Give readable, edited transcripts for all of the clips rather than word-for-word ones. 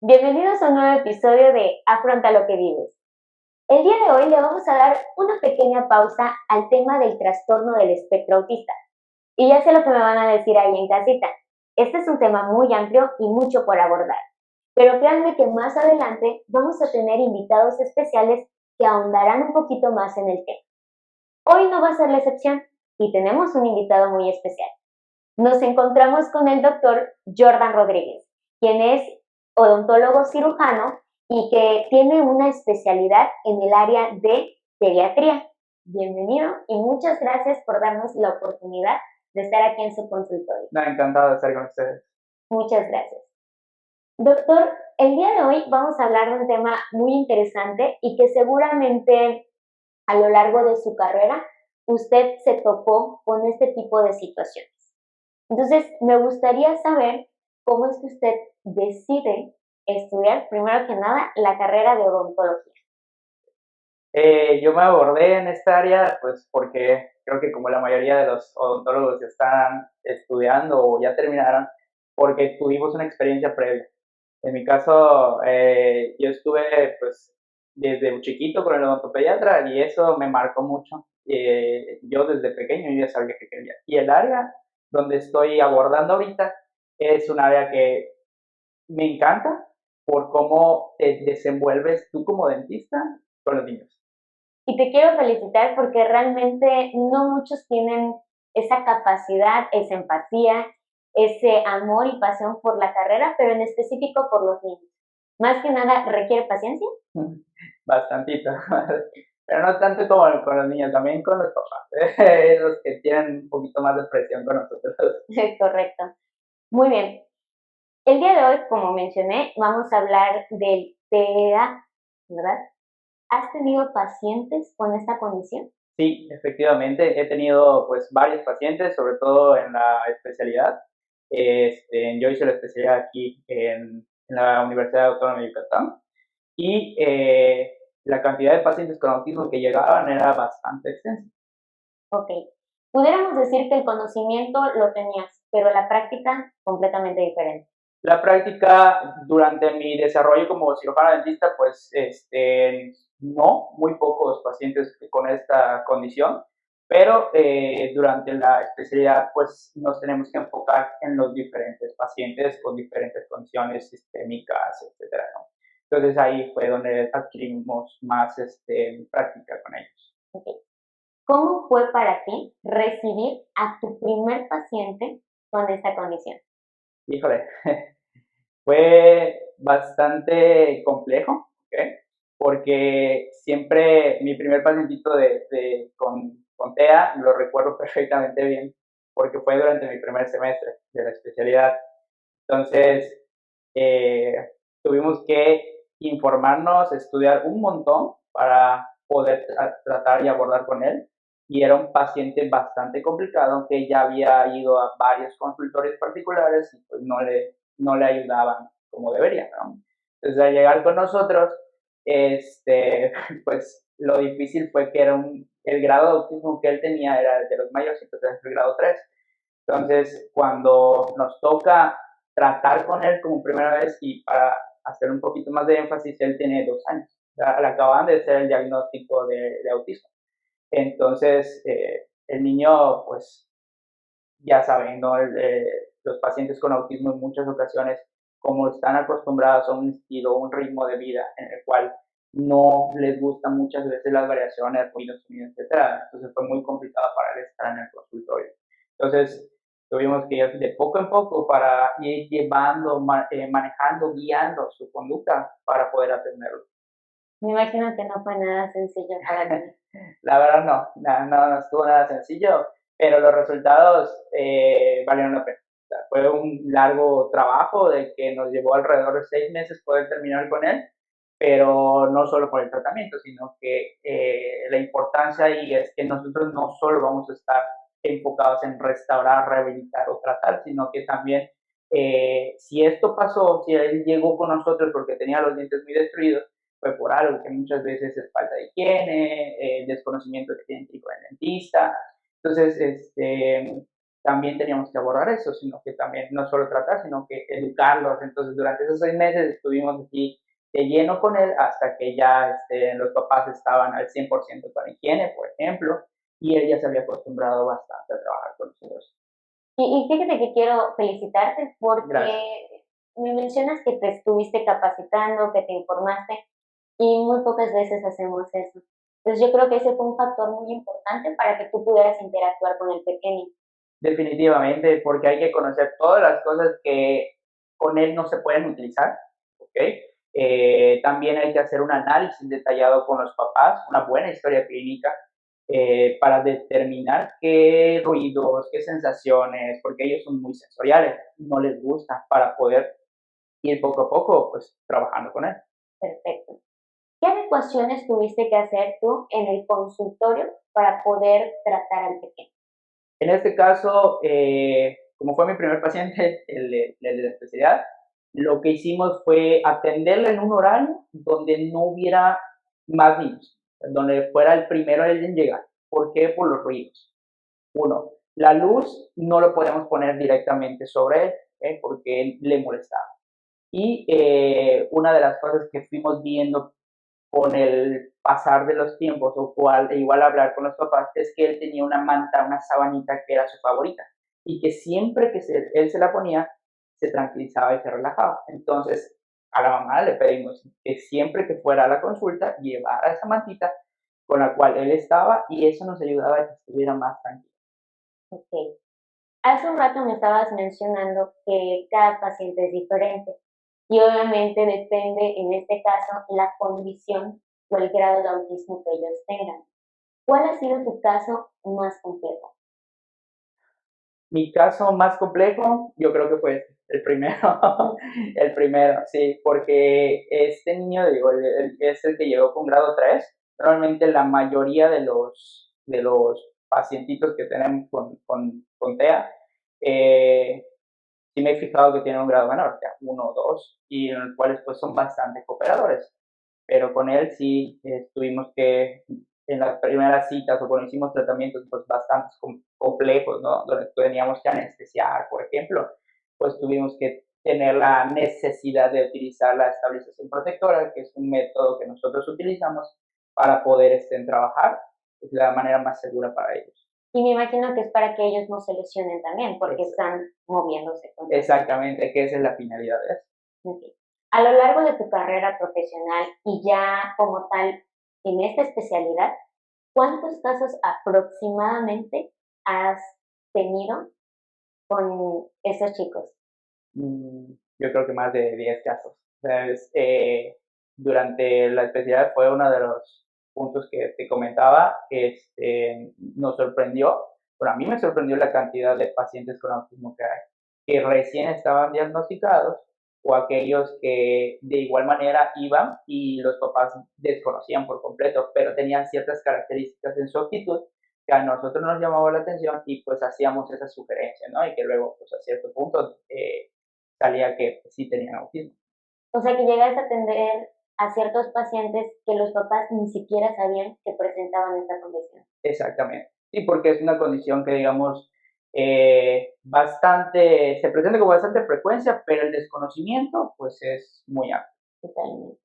Bienvenidos a un nuevo episodio de Afronta lo que vives. El día de hoy le vamos a dar una pequeña pausa al tema del trastorno del espectro autista. Y ya sé lo que me van a decir ahí en casita. Este es un tema muy amplio y mucho por abordar. Pero créanme que más adelante vamos a tener invitados especiales que ahondarán un poquito más en el tema. Hoy no va a ser la excepción y tenemos un invitado muy especial. Nos encontramos con el doctor Jordan Rodríguez, quien es odontólogo cirujano y que tiene una especialidad en el área de pediatría. Bienvenido y muchas gracias por darnos la oportunidad de estar aquí en su consultorio. Encantado de estar con ustedes. Muchas gracias. Doctor, el día de hoy vamos a hablar de un tema muy interesante y que seguramente a lo largo de su carrera usted se topó con este tipo de situaciones. Entonces, me gustaría saber cómo es que usted decide estudiar, primero que nada, la carrera de odontología. Yo me abordé en esta área, pues porque creo que como la mayoría de los odontólogos están estudiando o ya terminaron, porque tuvimos una experiencia previa. En mi caso, yo estuve pues desde un chiquito con el odontopediatra y eso me marcó mucho. Yo desde pequeño ya sabía que quería. Y el área donde estoy abordando ahorita es un área que me encanta por cómo te desenvuelves tú como dentista con los niños. Y te quiero felicitar porque realmente no muchos tienen esa capacidad, esa empatía, ese amor y pasión por la carrera, pero en específico por los niños. Más que nada requiere paciencia. Bastantito. Pero no tanto como con los niños, también con los papás, los que tienen un poquito más de presión con nosotros. Correcto. Muy bien. El día de hoy, como mencioné, vamos a hablar del TEA, ¿verdad? ¿Has tenido pacientes con esta condición? Sí, efectivamente, he tenido pues varios pacientes, sobre todo en la especialidad. Yo hice la especialidad aquí en la Universidad Autónoma de Yucatán y la cantidad de pacientes con autismo que llegaban era bastante extensa. Ok. Pudiéramos decir que el conocimiento lo tenías, pero la práctica completamente diferente. La práctica durante mi desarrollo como cirujano dentista, pues no, muy pocos pacientes con esta condición, pero durante la especialidad, pues nos tenemos que enfocar en los diferentes pacientes con diferentes condiciones sistémicas, etcétera, ¿no? Entonces ahí fue donde adquirimos más práctica con ellos. Ok. ¿Cómo fue para ti recibir a tu primer paciente con esta condición? Híjole, fue bastante complejo, ¿ok? Porque siempre mi primer pacientito con TEA lo recuerdo perfectamente bien, porque fue durante mi primer semestre de la especialidad. Entonces, eh, tuvimos que informarnos, estudiar un montón para poder tratar y abordar con él. Y era un paciente bastante complicado que ya había ido a varios consultorios particulares y pues no le ayudaban como debería, ¿no? Entonces, al llegar con nosotros, pues lo difícil fue que el grado de autismo que él tenía era de los mayores, entonces el grado 3. Entonces, cuando nos toca tratar con él como primera vez y para hacer un poquito más de énfasis, él tiene 2 años. Ya le acaban de hacer el diagnóstico de autismo. Entonces, el niño, pues, ya saben, ¿no? Los pacientes con autismo en muchas ocasiones, como están acostumbrados a un estilo, un ritmo de vida en el cual no les gustan muchas veces las variaciones, ruidos, sonidos, etcétera. Entonces fue muy complicado para él estar en el consultorio. Entonces tuvimos que ir de poco en poco para ir llevando, manejando, guiando su conducta para poder atenderlo. Me imagino que no fue nada sencillo para ti. La verdad no estuvo nada sencillo, pero los resultados valieron la pena. O sea, fue un largo trabajo de que nos llevó alrededor de 6 meses poder terminar con él, pero no solo por el tratamiento, sino que la importancia ahí es que nosotros no solo vamos a estar enfocados en restaurar, rehabilitar o tratar, sino que también si esto pasó, si él llegó con nosotros porque tenía los dientes muy destruidos, fue por algo, que muchas veces es falta de higiene, desconocimiento que tiene que ir con el dentista. Entonces, también teníamos que abordar eso, sino que también no solo tratar, sino que educarlos. Entonces, durante esos 6 meses estuvimos aquí de lleno con él hasta que ya los papás estaban al 100% con higiene, por ejemplo, y él ya se había acostumbrado bastante a trabajar con nosotros. Y fíjate que quiero felicitarte Gracias. porque me mencionas que te estuviste capacitando, que te informaste y muy pocas veces hacemos eso. Entonces yo creo que ese fue un factor muy importante para que tú pudieras interactuar con el pequeño. Definitivamente, porque hay que conocer todas las cosas que con él no se pueden utilizar, ¿ok? También hay que hacer un análisis detallado con los papás, una buena historia clínica, para determinar qué ruidos, qué sensaciones, porque ellos son muy sensoriales, no les gusta, para poder ir poco a poco, pues, trabajando con él. Perfecto. ¿Qué adecuaciones tuviste que hacer tú en el consultorio para poder tratar al pequeño? En este caso, como fue mi primer paciente, el de la especialidad, lo que hicimos fue atenderlo en un horario donde no hubiera más niños, donde fuera el primero en llegar. ¿Por qué? Por los ruidos. Uno, la luz no lo podemos poner directamente sobre él, porque le molestaba. Y una de las cosas que fuimos viendo con el pasar de los tiempos, o cual, igual hablar con los papás, es que él tenía una manta, una sabanita que era su favorita, y que siempre que él se la ponía, se tranquilizaba y se relajaba. Entonces, a la mamá le pedimos que siempre que fuera a la consulta, llevara esa mantita con la cual él estaba, y eso nos ayudaba a que estuviera más tranquilo. Ok. Hace un rato me estabas mencionando que cada paciente es diferente y obviamente depende, en este caso, la condición o el grado de autismo que ellos tengan. ¿Cuál ha sido tu caso más complejo? Mi caso más complejo, yo creo que fue el primero, el primero, sí, porque este niño, digo, es el que llegó con grado 3. Normalmente la mayoría de los pacientitos que tenemos con TEA, sí me he fijado que tienen un grado menor, ya 1 o 2, y en los cuales pues son bastante cooperadores. Pero con él sí tuvimos que, en las primeras citas o cuando hicimos tratamientos pues bastante complejos, ¿no? Donde teníamos que anestesiar, por ejemplo, pues tuvimos que tener la necesidad de utilizar la estabilización protectora, que es un método que nosotros utilizamos para poder trabajar pues, de la manera más segura para ellos. Y me imagino que es para que ellos no se lesionen también, porque Ex- están moviéndose constantemente. Exactamente, que esa es la finalidad de eso. Ok. A lo largo de tu carrera profesional y ya como tal en esta especialidad, ¿cuántos casos aproximadamente has tenido con esos chicos? Yo creo que más de 10 casos. O sea, durante la especialidad fue uno de los puntos que te comentaba, nos sorprendió, pero a mí me sorprendió la cantidad de pacientes con autismo que recién estaban diagnosticados o aquellos que de igual manera iban y los papás desconocían por completo, pero tenían ciertas características en su actitud que a nosotros nos llamaba la atención y pues hacíamos esa sugerencia, ¿no? Y que luego, pues a cierto punto, salía que sí tenían autismo. O sea, que llegas a atender a ciertos pacientes que los papás ni siquiera sabían que presentaban esta condición. Exactamente. Sí, porque es una condición que, digamos, se presenta con bastante frecuencia, pero el desconocimiento, pues, es muy amplio. Totalmente.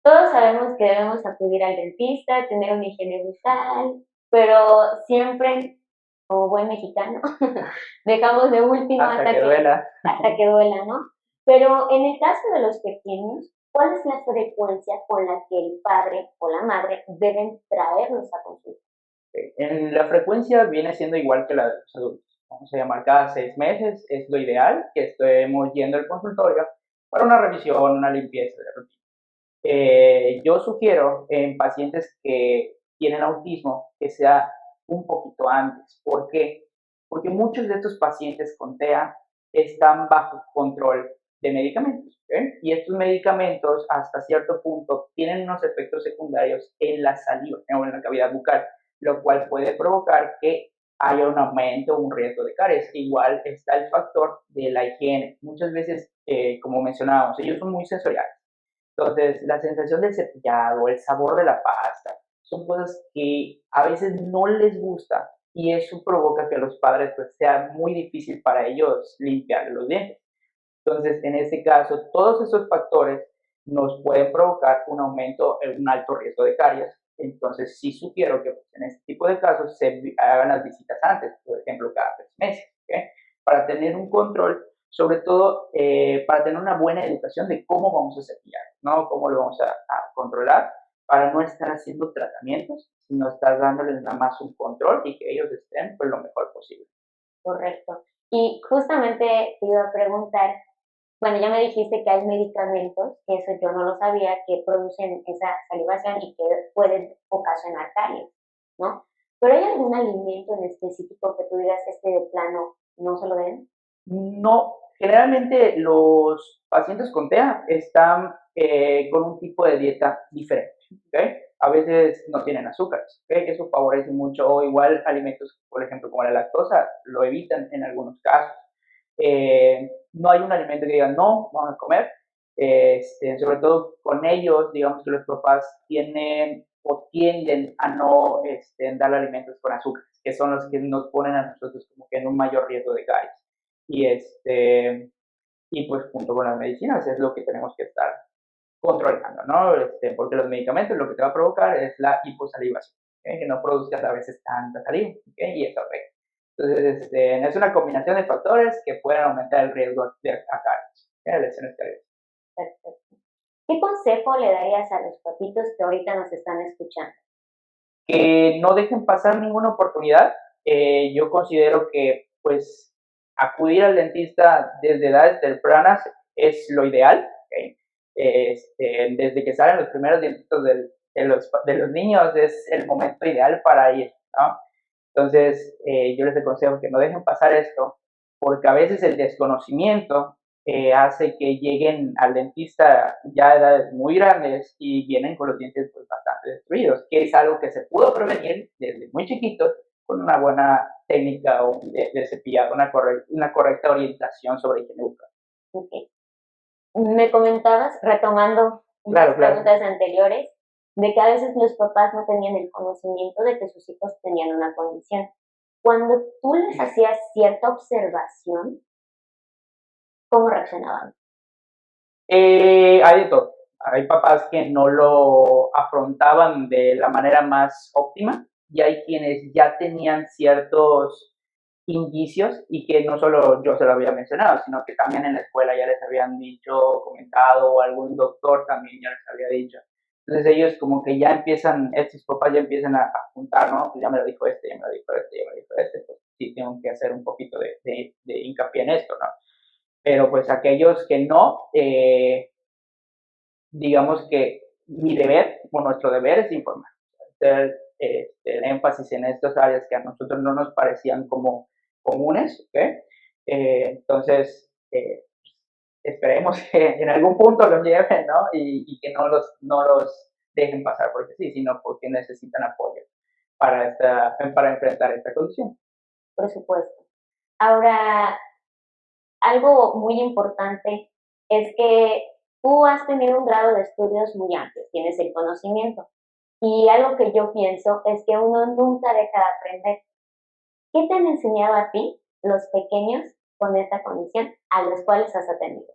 Todos sabemos que debemos acudir al dentista, tener una higiene bucal, pero siempre, como buen mexicano, dejamos de último Hasta que duela. hasta que duela, ¿no? Pero en el caso de los pequeños, ¿cuál es la frecuencia con la que el padre o la madre deben traerlos a consulta? En la frecuencia viene siendo igual que la de los adultos. Vamos a llamar cada 6 meses, es lo ideal que estemos yendo al consultorio para una revisión, una limpieza de rutina. Yo sugiero en pacientes que tienen autismo que sea un poquito antes. ¿Por qué? Porque muchos de estos pacientes con TEA están bajo control de medicamentos. ¿Ok? Y estos medicamentos hasta cierto punto tienen unos efectos secundarios en la saliva o en la cavidad bucal, lo cual puede provocar que haya un aumento o un riesgo de caries. Igual está el factor de la higiene. Muchas veces, como mencionábamos, ellos son muy sensoriales. Entonces, la sensación del cepillado, el sabor de la pasta, son cosas que a veces no les gusta y eso provoca que los padres pues sea muy difícil para ellos limpiar los dientes. Entonces, en este caso, todos esos factores nos pueden provocar un aumento, un alto riesgo de caries. Entonces, sí sugiero que pues, en este tipo de casos se hagan las visitas antes, por ejemplo, cada 3 meses, ¿okay? Para tener un control, sobre todo para tener una buena educación de cómo vamos a cepillar, ¿no? Cómo lo vamos a controlar para no estar haciendo tratamientos, sino estar dándoles nada más un control y que ellos estén pues, lo mejor posible. Correcto. Y justamente te iba a preguntar, bueno, ya me dijiste que hay medicamentos, que eso yo no lo sabía, que producen esa salivación y que pueden ocasionar caries, ¿no? Pero ¿hay algún alimento en específico que tú digas este de plano no se lo den? No, generalmente los pacientes con TEA están con un tipo de dieta diferente, ¿ok? A veces no tienen azúcares, ¿ok? Eso favorece mucho, o igual alimentos, por ejemplo, como la lactosa, lo evitan en algunos casos. No hay un alimento que digan, no, vamos a comer. Sobre todo con ellos, digamos que los papás tienen o tienden a no dar alimentos con azúcares, que son los que nos ponen a nosotros como que en un mayor riesgo de caries. Y, y pues junto con las medicinas es lo que tenemos que estar controlando, ¿no? Porque los medicamentos lo que te va a provocar es la hiposalivación, ¿okay? Que no produzcas a veces tanta saliva, ¿okay? Y eso afecta. Entonces, es una combinación de factores que pueden aumentar el riesgo de caries, ¿okay? Lesiones cariosas. Perfecto. ¿Qué consejo le darías a los papitos que ahorita nos están escuchando? Que no dejen pasar ninguna oportunidad. Yo considero que, pues, acudir al dentista desde edades tempranas es lo ideal. ¿Okay? Desde que salen los primeros dientitos de los niños es el momento ideal para ir, ¿no? Entonces, yo les aconsejo que no dejen pasar esto, porque a veces el desconocimiento hace que lleguen al dentista ya a edades muy grandes y vienen con los dientes pues, bastante destruidos, que es algo que se pudo prevenir desde muy chiquitos con una buena técnica de cepillado, una correcta orientación sobre higiene bucal. Okay. Me comentabas, retomando unas Claro, claro. preguntas anteriores, de que a veces los papás no tenían el conocimiento de que sus hijos tenían una condición. Cuando tú les hacías cierta observación, ¿cómo reaccionaban? Hay de todo. Hay papás que no lo afrontaban de la manera más óptima y hay quienes ya tenían ciertos indicios y que no solo yo se lo había mencionado, sino que también en la escuela ya les habían dicho, comentado, o algún doctor también ya les había dicho. Entonces ellos como que ya empiezan, estos papás ya empiezan a juntar, ¿no? Pues ya me lo dijo este, ya me lo dijo este, ya me lo dijo este, pues sí tengo que hacer un poquito de hincapié en esto, ¿no? Pero pues aquellos que no, digamos que mi deber o nuestro deber es informar, hacer el énfasis en estas áreas que a nosotros no nos parecían como comunes, ¿okay? Entonces, esperemos que en algún punto los lleven, ¿no? Y que no los dejen pasar porque sí, sino porque necesitan apoyo para enfrentar esta condición. Por supuesto. Ahora, algo muy importante es que tú has tenido un grado de estudios muy amplio, tienes el conocimiento. Y algo que yo pienso es que uno nunca deja de aprender. ¿Qué te han enseñado a ti, los pequeños con esta condición, a los cuales has atendido?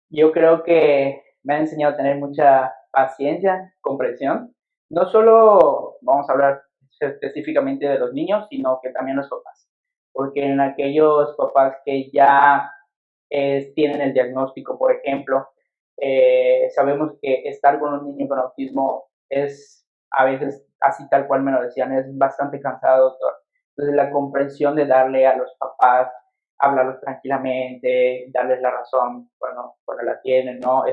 Yo creo que me ha enseñado a tener mucha paciencia, comprensión. No solo vamos a hablar específicamente de los niños, sino que también los papás. Porque en aquellos papás que ya tienen el diagnóstico, por ejemplo, sabemos que estar con un niño con autismo es a veces, así tal cual me lo decían, es bastante cansado, doctor. Entonces la comprensión de darle a los papás hablarlos tranquilamente, darles la razón cuando la tienen, ¿no?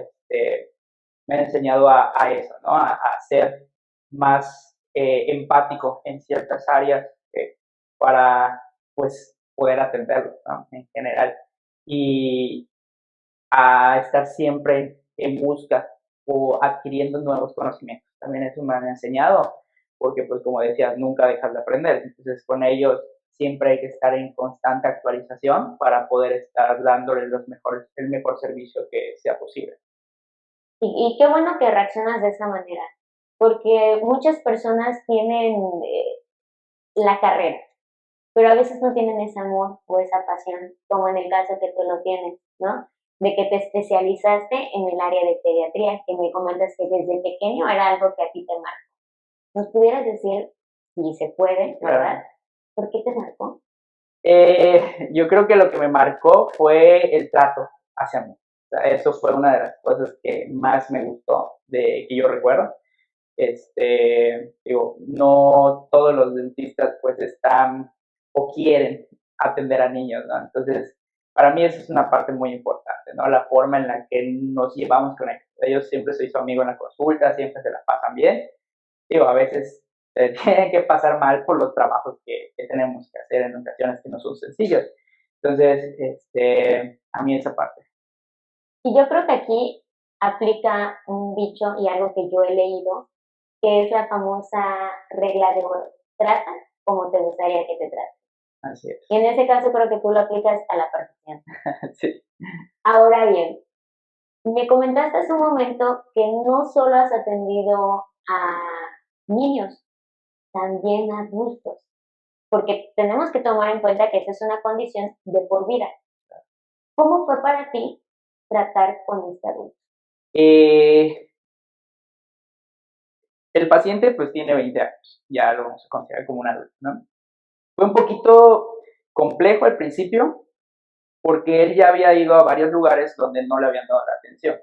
Me ha enseñado a eso, ¿no? A ser más empático en ciertas áreas para, pues, poder atenderlos, ¿no? En general. Y a estar siempre en busca o adquiriendo nuevos conocimientos. También eso me han enseñado, porque pues como decías, nunca dejas de aprender. Entonces con ellos siempre hay que estar en constante actualización para poder estar dándoles el mejor servicio que sea posible. Y qué bueno que reaccionas de esa manera, porque muchas personas tienen la carrera, pero a veces no tienen ese amor o esa pasión, como en el caso que tú lo tienes, ¿no? De que te especializaste en el área de pediatría, que me comentas que desde pequeño era algo que a ti te marcó. ¿Nos pudieras decir, si se puede, verdad? Claro. ¿Por qué te marcó? Yo creo que lo que me marcó fue el trato hacia mí. O sea, eso fue una de las cosas que más me gustó de que yo recuerdo. Digo, no todos los dentistas pues están o quieren atender a niños, ¿no? Entonces, para mí eso es una parte muy importante, ¿no? La forma en la que nos llevamos con ellos. Ellos siempre soy su amigo en la consulta, siempre se la pasan bien. Digo, a veces tienen que pasar mal por los trabajos que tenemos que hacer en ocasiones que no son sencillos. Entonces, a mí esa parte. Y yo creo que aquí aplica un dicho y algo que yo he leído, que es la famosa regla de oro. Trata como te gustaría que te traten. Así Y es. en ese caso creo que tú lo aplicas a la perfección. Sí. Ahora bien, me comentaste hace un momento que no solo has atendido a niños, también a adultos, porque tenemos que tomar en cuenta que esa es una condición de por vida. ¿Cómo fue para ti tratar con este adulto? Eh, el paciente pues tiene 20 años, ya lo vamos a considerar como un adulto, ¿no? Fue un poquito complejo al principio porque él ya había ido a varios lugares donde no le habían dado la atención,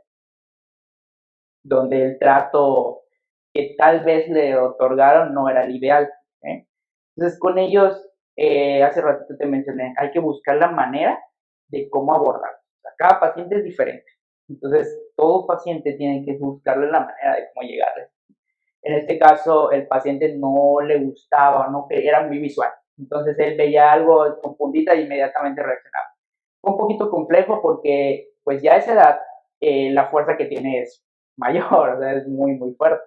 donde el trato que tal vez le otorgaron no era el ideal. ¿Eh? Entonces con ellos, hace ratito te mencioné, hay que buscar la manera de cómo abordar. O sea, cada paciente es diferente. Entonces todo paciente tiene que buscarle la manera de cómo llegarle. En este caso, el paciente no le gustaba, no era muy visual. Entonces él veía algo con puntita e inmediatamente reaccionaba. Fue un poquito complejo porque pues ya a esa edad la fuerza que tiene es mayor, o sea, es muy, muy fuerte.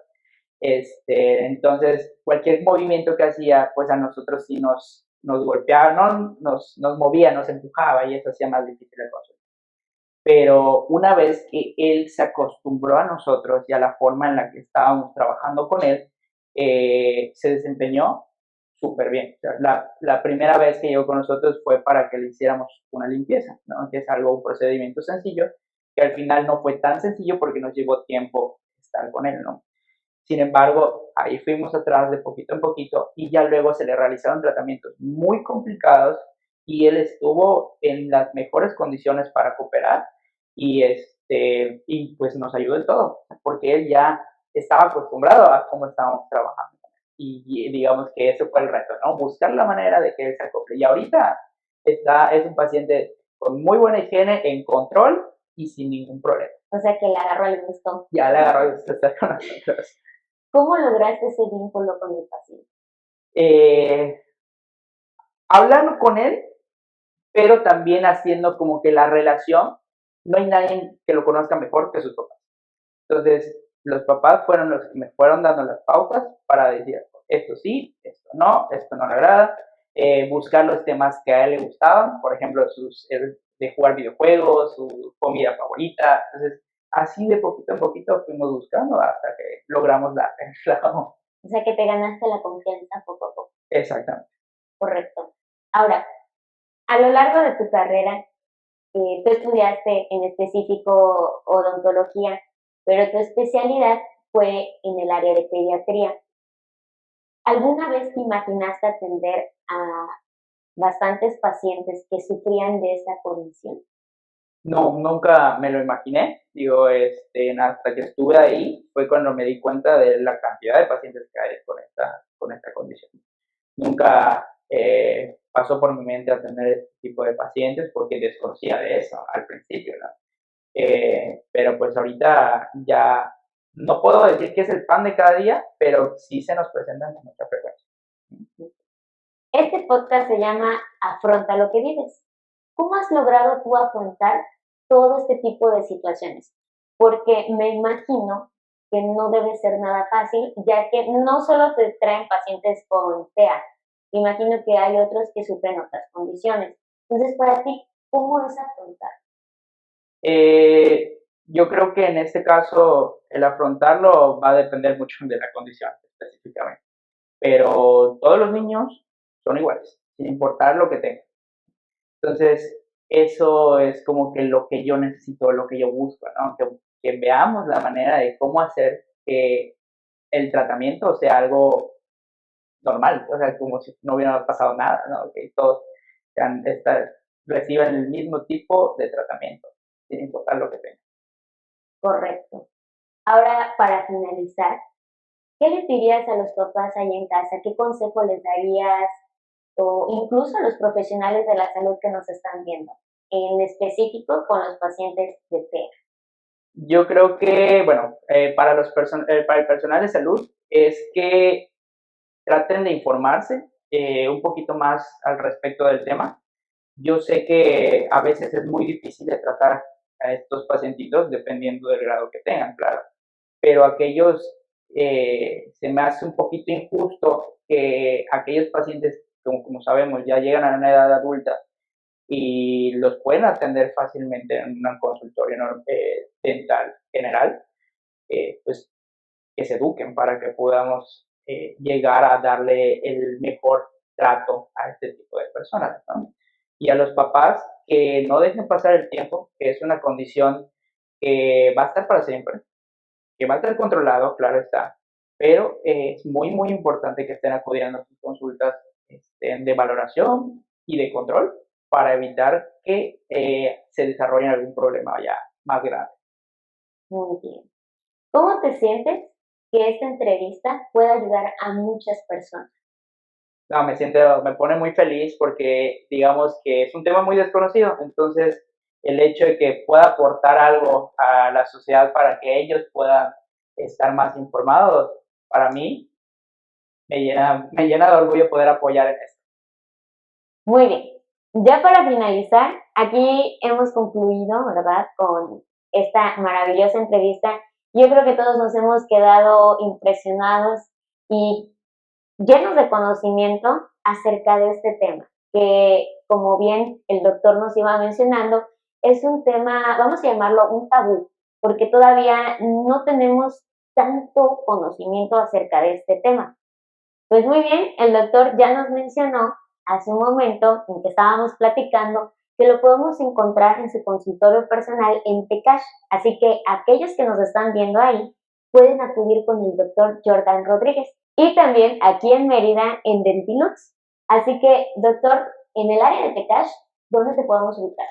Entonces, cualquier movimiento que hacía, pues a nosotros sí nos golpeaba, ¿no? Nos movía, nos empujaba y eso hacía más difícil el consulta. Pero una vez que él se acostumbró a nosotros y a la forma en la que estábamos trabajando con él, se desempeñó súper bien. O sea, la primera vez que llegó con nosotros fue para que le hiciéramos una limpieza, ¿no? Que es algo, un procedimiento sencillo, que al final no fue tan sencillo porque nos llevó tiempo estar con él, ¿no? Sin embargo, ahí fuimos atrás de poquito en poquito y ya luego se le realizaron tratamientos muy complicados y él estuvo en las mejores condiciones para cooperar y pues nos ayudó en todo, porque él ya estaba acostumbrado a cómo estábamos trabajando. Y digamos que ese fue el reto, ¿no? Buscar la manera de que él se acople. Y ahorita es un paciente con muy buena higiene, en control y sin ningún problema. O sea, que le agarró el gusto. Ya le agarró y se está con nosotros. ¿Cómo lograste ese vínculo con el paciente? Eh, hablando con él, pero también haciendo como que la relación, no hay nadie que lo conozca mejor que sus papás. Entonces, los papás fueron los que me fueron dando las pautas para decir, esto sí, esto no le agrada, buscar los temas que a él le gustaban, por ejemplo, de jugar videojuegos, su comida favorita. Entonces, así de poquito en poquito fuimos buscando hasta que logramos dar el clavo. O sea, que te ganaste la confianza poco a poco. Exactamente. Correcto. Ahora, a lo largo de tu carrera, tú estudiaste en específico odontología, pero tu especialidad fue en el área de pediatría. ¿Alguna vez te imaginaste atender a bastantes pacientes que sufrían de esta condición? No, nunca me lo imaginé. Digo, hasta que estuve ahí fue cuando me di cuenta de la cantidad de pacientes que hay con esta condición. Nunca pasó por mi mente atender este tipo de pacientes porque desconocía de eso al principio, ¿no? Pero pues ahorita ya no puedo decir que es el pan de cada día, pero sí se nos presentan con mucha frecuencia. Este podcast se llama Afronta lo que vives. ¿Cómo has logrado tú afrontar todo este tipo de situaciones? Porque me imagino que no debe ser nada fácil, ya que no solo te traen pacientes con TEA, imagino que hay otros que sufren otras condiciones. Entonces, para ti, ¿cómo es afrontar? Yo creo que en este caso el afrontarlo va a depender mucho de la condición específicamente. Pero todos los niños son iguales, sin importar lo que tengan. Entonces, eso es como que lo que yo necesito, lo que yo busco, ¿no? Que veamos la manera de cómo hacer que el tratamiento sea algo normal, o sea, como si no hubiera pasado nada, ¿no? Que todos reciban el mismo tipo de tratamiento, sin importar lo que tengan. Correcto. Ahora, para finalizar, ¿qué les dirías a los papás ahí en casa? ¿Qué consejo les darías? O incluso a los profesionales de la salud que nos están viendo, en específico con los pacientes de TEA. Yo creo que, bueno, para el personal de salud es que traten de informarse un poquito más al respecto del tema. Yo sé que a veces es muy difícil de tratar a estos pacientitos dependiendo del grado que tengan, claro, pero aquellos, se me hace un poquito injusto que aquellos pacientes, como sabemos, ya llegan a una edad adulta y los pueden atender fácilmente en un consultorio dental general, pues que se eduquen para que podamos llegar a darle el mejor trato a este tipo de personas, ¿no? Y a los papás que no dejen pasar el tiempo, que es una condición que va a estar para siempre, que va a estar controlado, claro está, pero es muy, muy importante que estén acudiendo a sus consultas de valoración y de control para evitar que se desarrolle algún problema ya más grave. Muy bien. ¿Cómo te sientes que esta entrevista pueda ayudar a muchas personas? No, me pone muy feliz porque digamos que es un tema muy desconocido, entonces el hecho de que pueda aportar algo a la sociedad para que ellos puedan estar más informados, para mí me llena de orgullo poder apoyar en esto. Muy bien. Ya para finalizar, aquí hemos concluido, ¿verdad?, con esta maravillosa entrevista. Yo creo que todos nos hemos quedado impresionados y llenos de conocimiento acerca de este tema, que como bien el doctor nos iba mencionando, es un tema, vamos a llamarlo un tabú, porque todavía no tenemos tanto conocimiento acerca de este tema. Pues muy bien, el doctor ya nos mencionó hace un momento en que estábamos platicando que lo podemos encontrar en su consultorio personal en Tecash. Así que aquellos que nos están viendo ahí pueden acudir con el doctor Jordan Rodríguez. Y también aquí en Mérida, en Dentilux. Así que, doctor, en el área de Tecash, ¿dónde te podemos ubicar?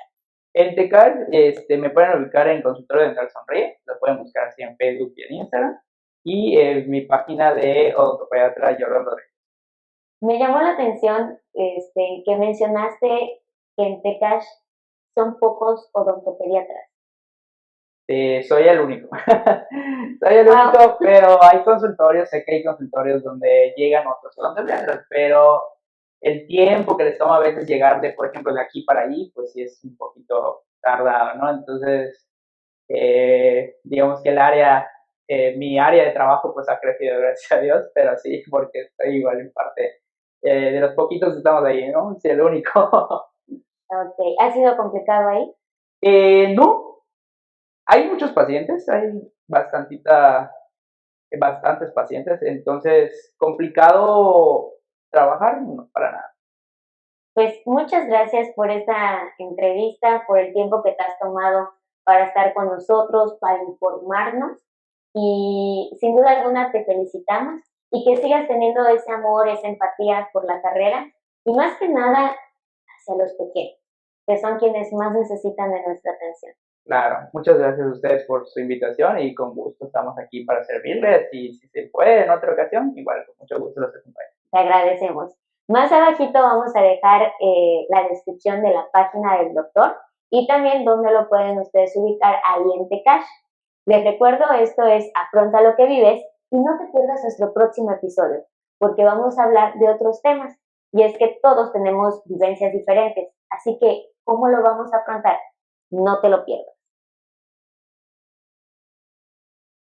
En Tecal, me pueden ubicar en Consultorio Dental Sonríe, lo pueden buscar así en Facebook y en Instagram, y en mi página de odontopediatra Jordan Rodríguez. Me llamó la atención que mencionaste que en Tecash son pocos odontopediatras. Soy el único. Soy el Wow. único, pero hay consultorios, sé que hay consultorios donde llegan otros odontopediatras, pero el tiempo que les toma a veces llegar de, por ejemplo, de aquí para allí, pues sí es un poquito tardado, ¿no? Entonces, digamos que mi área de trabajo pues ha crecido, gracias a Dios, pero sí, porque estoy igual en parte de los poquitos que estamos ahí, ¿no? Sí, el único. Ok, ¿ha sido complicado ahí? No, hay muchos pacientes, hay bastantes pacientes, entonces complicado trabajar, no, para nada. Pues muchas gracias por esta entrevista, por el tiempo que te has tomado para estar con nosotros, para informarnos y sin duda alguna te felicitamos y que sigas teniendo ese amor, esa empatía por la carrera y más que nada hacia los pequeños, que son quienes más necesitan de nuestra atención. Claro, muchas gracias a ustedes por su invitación y con gusto estamos aquí para servirles y si se puede en otra ocasión, igual con mucho gusto los acompaño. Te agradecemos. Más abajito vamos a dejar la descripción de la página del doctor y también dónde lo pueden ustedes ubicar ahí en Tecash. Les recuerdo, esto es Afronta lo que vives y no te pierdas nuestro próximo episodio, porque vamos a hablar de otros temas. Y es que todos tenemos vivencias diferentes, así que, ¿cómo lo vamos a afrontar? No te lo pierdas.